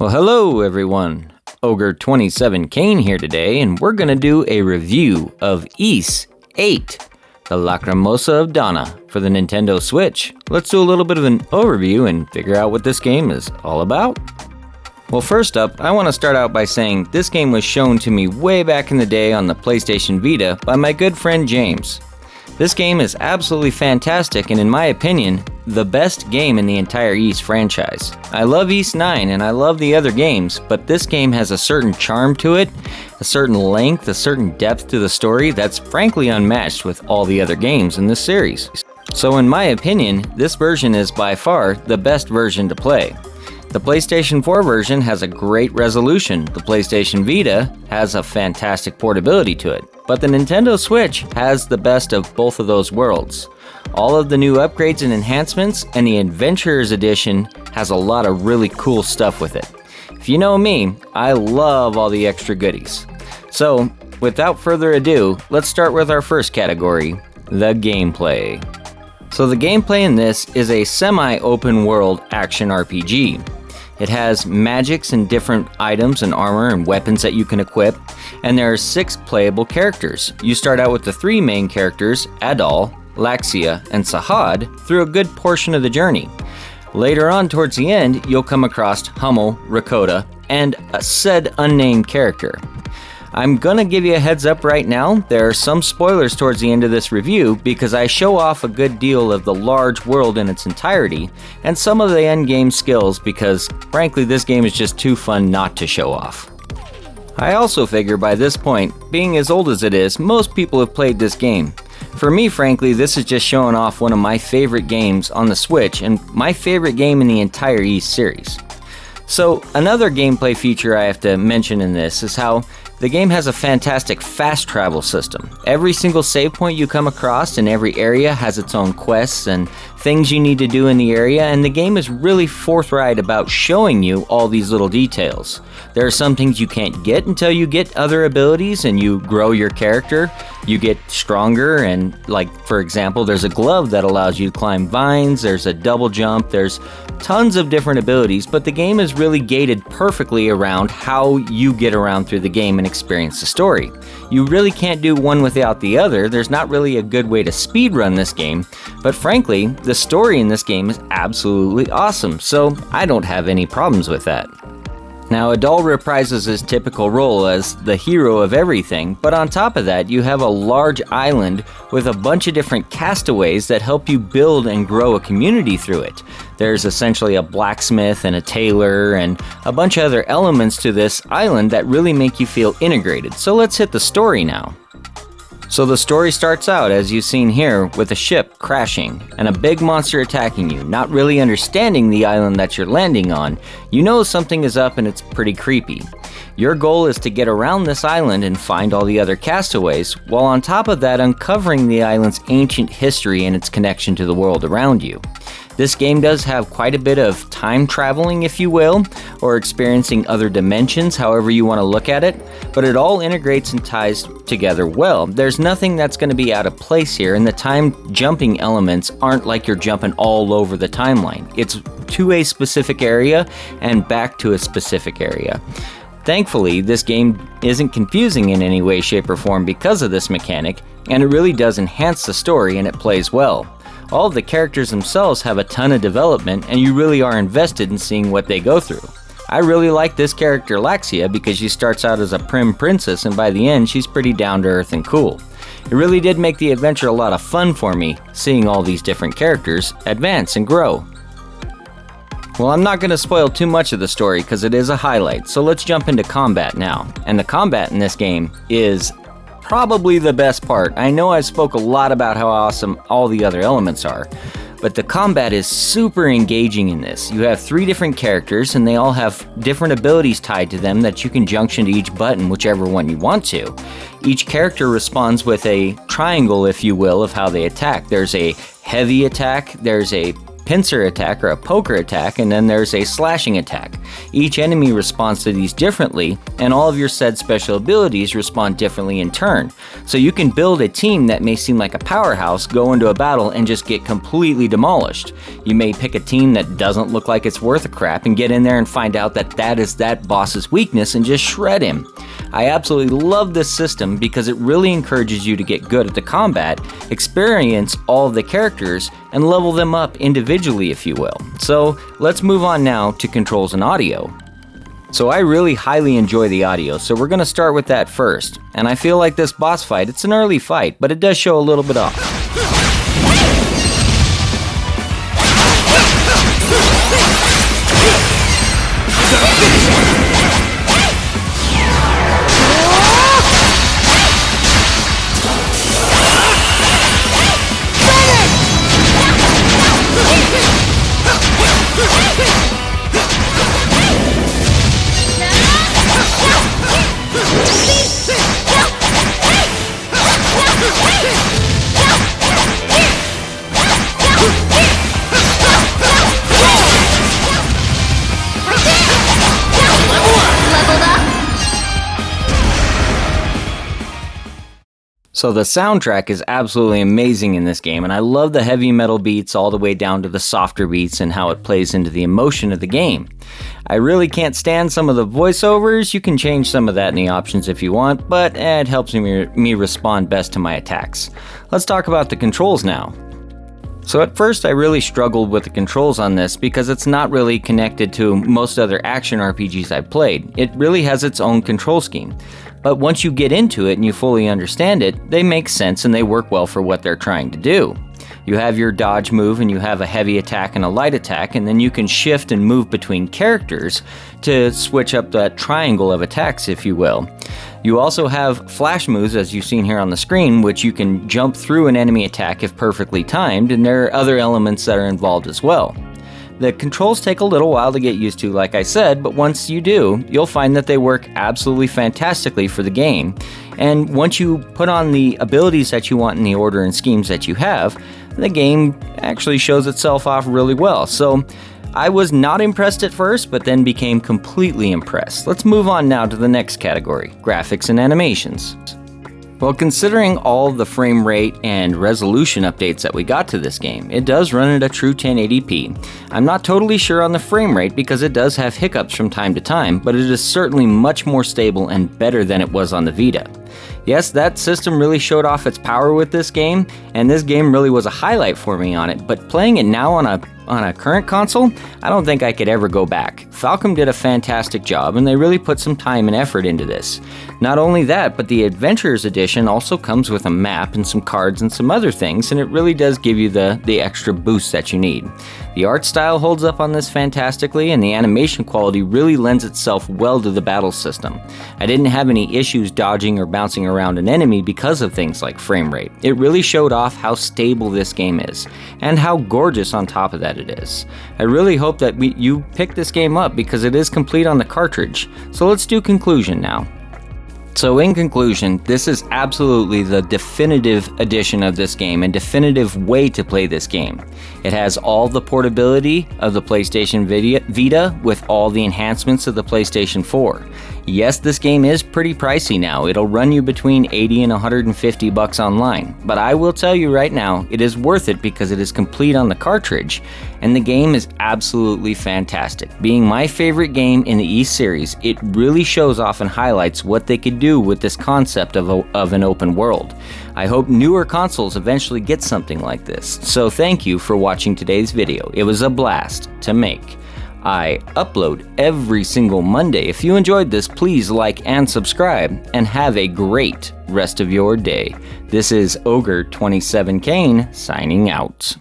Well, hello everyone. Ogre27 Kane here today, and we're gonna do a review of Ys VIII, the Lacrimosa of Donna for the Nintendo Switch. Let's do a little bit of an overview and figure out what this game is all about. Well, first up, I want to start out by saying this game was shown to me way back in the day on the PlayStation Vita by my good friend James. This game is absolutely fantastic and, in my opinion, the best game in the entire Ys franchise. I love Ys 9 and I love the other games, but this game has a certain charm to it, a certain length, a certain depth to the story that's frankly unmatched with all the other games in this series. So in my opinion, this version is by far the best version to play. The PlayStation 4 version has a great resolution, the PlayStation Vita has a fantastic portability to it, but the Nintendo Switch has the best of both of those worlds. All of the new upgrades and enhancements, and the Adventurers Edition has a lot of really cool stuff with it. If you know me, I love all the extra goodies. So, without further ado, let's start with our first category, the gameplay. So the gameplay in this is a semi-open world action RPG. It has magics and different items and armor and weapons that you can equip, and there are 6 playable characters. You start out with the 3 main characters, Adal, Laxia, and Sahad, through a good portion of the journey. Later on towards the end, you'll come across Hummel, Rakota, and a said unnamed character. I'm gonna give you a heads up right now, there are some spoilers towards the end of this review because I show off a good deal of the large world in its entirety and some of the endgame skills because frankly this game is just too fun not to show off. I also figure by this point, being as old as it is, most people have played this game. For me, frankly, this is just showing off one of my favorite games on the Switch and my favorite game in the entire Ys series. So another gameplay feature I have to mention in this is how the game has a fantastic fast travel system. Every single save point you come across in every area has its own quests and things you need to do in the area, and the game is really forthright about showing you all these little details. There are some things you can't get until you get other abilities and you grow your character. You get stronger and, like, for example, there's a glove that allows you to climb vines, there's a double jump, there's tons of different abilities, but the game is really gated perfectly around how you get around through the game and experience the story. You really can't do one without the other. There's not really a good way to speedrun this game, but frankly, the story in this game is absolutely awesome, so I don't have any problems with that. Now, Adal reprises his typical role as the hero of everything, but on top of that, you have a large island with a bunch of different castaways that help you build and grow a community through it. There's essentially a blacksmith and a tailor and a bunch of other elements to this island that really make you feel integrated. So let's hit the story now. So the story starts out, as you've seen here, with a ship crashing and a big monster attacking you. Not really understanding the island that you're landing on, you know something is up and it's pretty creepy. Your goal is to get around this island and find all the other castaways, while on top of that uncovering the island's ancient history and its connection to the world around you. This game does have quite a bit of time traveling, if you will, or experiencing other dimensions, however you want to look at it, but it all integrates and ties together well. There's nothing that's going to be out of place here, and the time jumping elements aren't like you're jumping all over the timeline. It's to a specific area and back to a specific area. Thankfully, this game isn't confusing in any way, shape, or form because of this mechanic, and it really does enhance the story and it plays well. All of the characters themselves have a ton of development and you really are invested in seeing what they go through. I really like this character Laxia because she starts out as a prim princess and by the end she's pretty down to earth and cool. It really did make the adventure a lot of fun for me, seeing all these different characters advance and grow. Well, I'm not going to spoil too much of the story because it is a highlight, so let's jump into combat now. And the combat in this game is probably the best part. I know I spoke a lot about how awesome all the other elements are, but the combat is super engaging in this. You have 3 different characters and they all have different abilities tied to them that you can junction to each button, whichever one you want to. Each character responds with a triangle, if you will, of how they attack. There's a heavy attack, there's a pincer attack or a poker attack, and then there's a slashing attack. Each enemy responds to these differently, and all of your said special abilities respond differently in turn. So you can build a team that may seem like a powerhouse, go into a battle, and just get completely demolished. You may pick a team that doesn't look like it's worth a crap and get in there and find out that that is that boss's weakness and just shred him. I absolutely love this system because it really encourages you to get good at the combat, experience all of the characters, and level them up individually, if you will. So let's move on now to controls and audio. So I really highly enjoy the audio, so we're going to start with that first. And I feel like this boss fight, it's an early fight, but it does show a little bit off. So the soundtrack is absolutely amazing in this game, and I love the heavy metal beats all the way down to the softer beats and how it plays into the emotion of the game. I really can't stand some of the voiceovers. You can change some of that in the options if you want, but it helps me respond best to my attacks. Let's talk about the controls now. So at first I really struggled with the controls on this because it's not really connected to most other action RPGs I've played. It really has its own control scheme. But once you get into it and you fully understand it, they make sense and they work well for what they're trying to do. You have your dodge move and you have a heavy attack and a light attack, and then you can shift and move between characters to switch up that triangle of attacks, if you will. You also have flash moves, as you've seen here on the screen, which you can jump through an enemy attack if perfectly timed, and there are other elements that are involved as well. The controls take a little while to get used to, like I said, but once you do, you'll find that they work absolutely fantastically for the game. And once you put on the abilities that you want in the order and schemes that you have, the game actually shows itself off really well. So I was not impressed at first, but then became completely impressed. Let's move on now to the next category, graphics and animations. Well, considering all the frame rate and resolution updates that we got to this game, it does run at a true 1080p. I'm not totally sure on the frame rate because it does have hiccups from time to time, but it is certainly much more stable and better than it was on the Vita. Yes, that system really showed off its power with this game, and this game really was a highlight for me on it, but playing it now on a current console, I don't think I could ever go back. Falcom did a fantastic job, and they really put some time and effort into this. Not only that, but the Adventurers Edition also comes with a map and some cards and some other things, and it really does give you the extra boost that you need. The art style holds up on this fantastically, and the animation quality really lends itself well to the battle system. I didn't have any issues dodging or bouncing around an enemy because of things like frame rate. It really showed off how stable this game is, and how gorgeous on top of that it is. I really hope that you pick this game up because it is complete on the cartridge. So let's do conclusion now. So in conclusion, this is absolutely the definitive edition of this game and definitive way to play this game. It has all the portability of the PlayStation Vita with all the enhancements of the PlayStation 4. Yes, this game is pretty pricey now. It'll run you between $80 and $150 online. But I will tell you right now, it is worth it because it is complete on the cartridge, and the game is absolutely fantastic. Being my favorite game in the Ys series, it really shows off and highlights what they could do with this concept of an open world. I hope newer consoles eventually get something like this. So thank you for watching today's video. It was a blast to make. I upload every single Monday. If you enjoyed this, please like and subscribe, and have a great rest of your day. This is Ogre27Kane signing out.